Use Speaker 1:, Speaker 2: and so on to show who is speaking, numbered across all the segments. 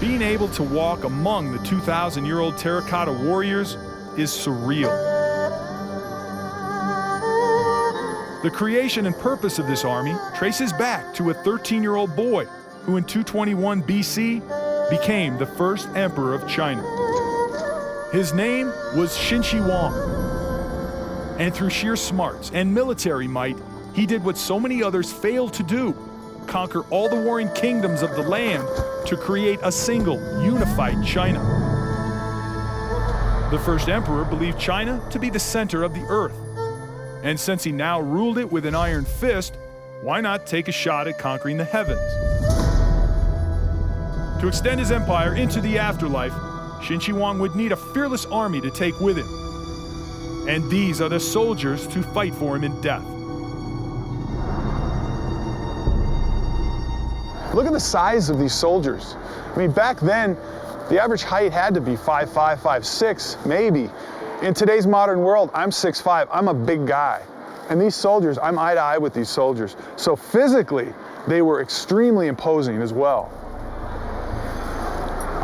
Speaker 1: Being able to walk among the 2,000-year-old terracotta warriors is surreal. The creation and purpose of this army traces back to a 13-year-old boy who in 221 BC became the first emperor of China. His name was Qin Wang. And through sheer smarts and military might, he did what so many others failed to do: conquer all the warring kingdoms of the land to create a single, unified China. The first emperor believed China to be the center of the earth. And since he now ruled it with an iron fist, why not take a shot at conquering the heavens? To extend his empire into the afterlife, Qin Wang would need a fearless army to take with him. And these are the soldiers to fight for him in death.
Speaker 2: Look at the size of these soldiers. I mean, back then, the average height had to be 5'5", 5'6", maybe. In today's modern world, I'm 6'5", I'm a big guy. And these soldiers, I'm eye to eye with these soldiers. So physically, they were extremely imposing as well.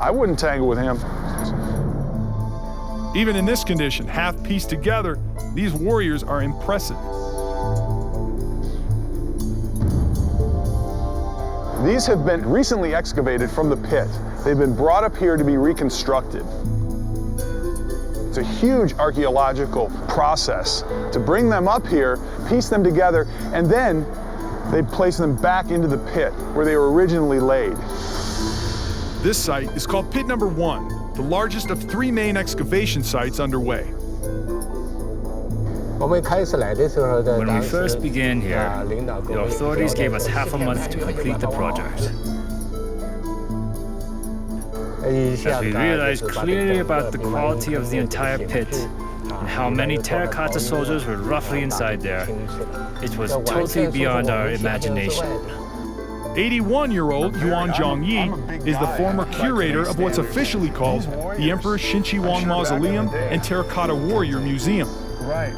Speaker 2: I wouldn't tangle with him.
Speaker 1: Even in this condition, half pieced together, these warriors are impressive.
Speaker 2: These have been recently excavated from the pit. They've been brought up here to be reconstructed. It's a huge archaeological process to bring them up here, piece them together, and then they place them back into the pit where they were originally laid.
Speaker 1: This site is called Pit Number 1, the largest of 3 main excavation sites underway.
Speaker 3: When we first began here, the authorities gave us half a month to complete the project. As we realized clearly about the quality of the entire pit and how many terracotta soldiers were roughly inside there, it was totally beyond our imagination.
Speaker 1: 81-year-old Yuan Zhongyi is the former curator of what's officially called the Emperor Qin Wang Mausoleum and Terracotta Warrior Museum.
Speaker 3: Right.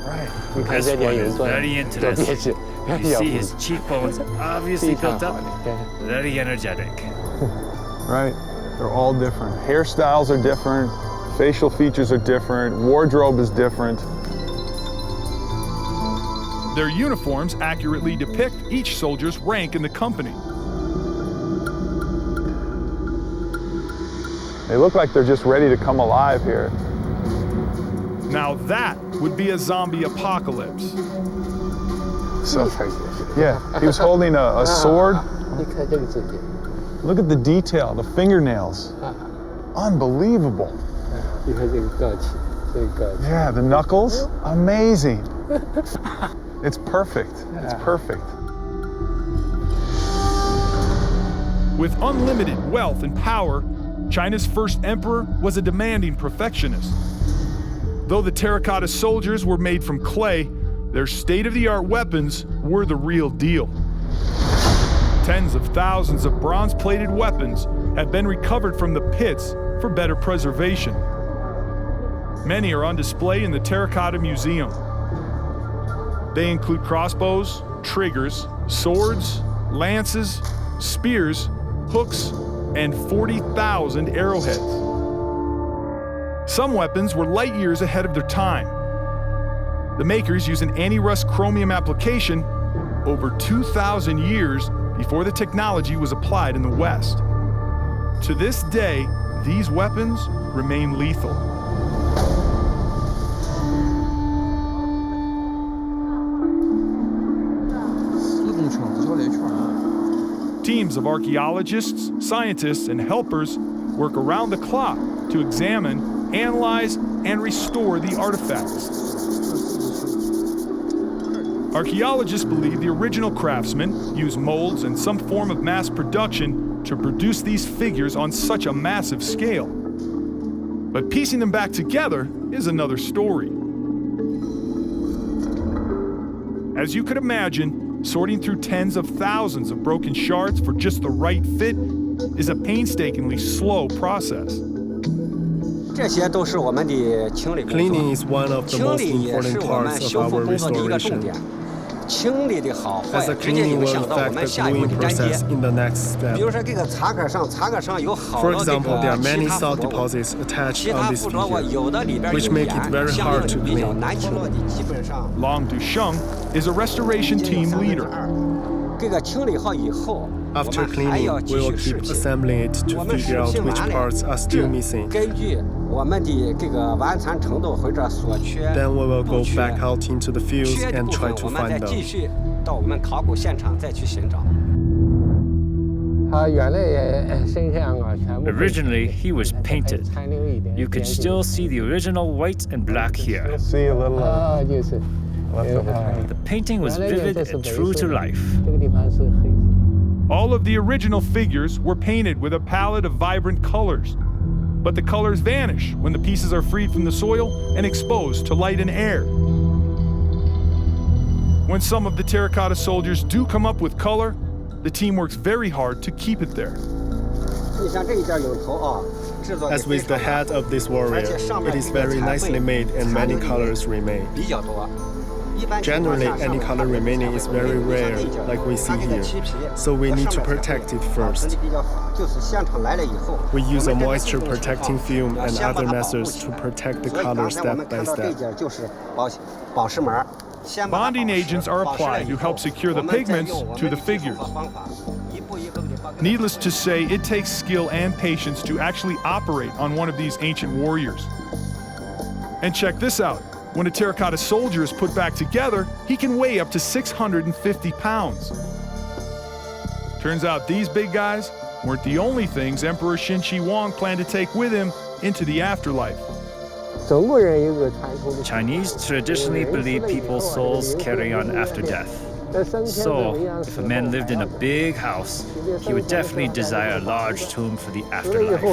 Speaker 3: This one is very interesting. You see his cheekbones obviously built up, very energetic.
Speaker 2: Right, they're all different. Hairstyles are different, facial features are different, wardrobe is different.
Speaker 1: Their uniforms accurately depict each soldier's rank in the company.
Speaker 2: They look like they're just ready to come alive here.
Speaker 1: Now that would be a zombie apocalypse.
Speaker 2: So, yeah, he was holding a sword. Look at the detail, the fingernails. Unbelievable. Yeah, the knuckles, amazing. It's perfect, it's perfect.
Speaker 1: With unlimited wealth and power, China's first emperor was a demanding perfectionist. Though the terracotta soldiers were made from clay, their state-of-the-art weapons were the real deal. Tens of thousands of bronze-plated weapons have been recovered from the pits for better preservation. Many are on display in the Terracotta Museum. They include crossbows, triggers, swords, lances, spears, hooks, and 40,000 arrowheads. Some weapons were light years ahead of their time. The makers use an anti-rust chromium application over 2,000 years before the technology was applied in the West. To this day, these weapons remain lethal. Teams of archaeologists, scientists, and helpers work around the clock to examine, analyze, and restore the artifacts. Archaeologists believe the original craftsmen used molds and some form of mass production to produce these figures on such a massive scale. But piecing them back together is another story. As you could imagine, sorting through tens of thousands of broken shards for just the right fit is a painstakingly slow process.
Speaker 4: Cleaning is one of the most important parts of our restoration. As the cleaning will affect the gluing process in the next step. For example, there are many salt deposits attached on this figure, which make it very hard to clean.
Speaker 1: Long Dusheng is a restoration team leader.
Speaker 4: After cleaning, we will keep assembling it to figure out which parts are still missing. Then we will go back out into the fields and try to find them.
Speaker 3: Originally, he was painted. You could still see the original white and black here.
Speaker 2: See a little.
Speaker 3: The painting was vivid and true to life.
Speaker 1: All of the original figures were painted with a palette of vibrant colors. But the colors vanish when the pieces are freed from the soil and exposed to light and air. When some of the terracotta soldiers do come up with color, the team works very hard to keep it there.
Speaker 4: As with the head of this warrior, it is very nicely made and many colors remain. Generally, any color remaining is very rare, like we see here, so we need to protect it first. We use a moisture-protecting film and other methods to protect the color step by step.
Speaker 1: Bonding agents are applied to help secure the pigments to the figures. Needless to say, it takes skill and patience to actually operate on one of these ancient warriors. And check this out. When a terracotta soldier is put back together, he can weigh up to 650 pounds. Turns out these big guys weren't the only things Emperor Qin Shi Huang planned to take with him into the afterlife.
Speaker 3: Chinese traditionally believe people's souls carry on after death. So, if a man lived in a big house, he would definitely desire a large tomb for the afterlife.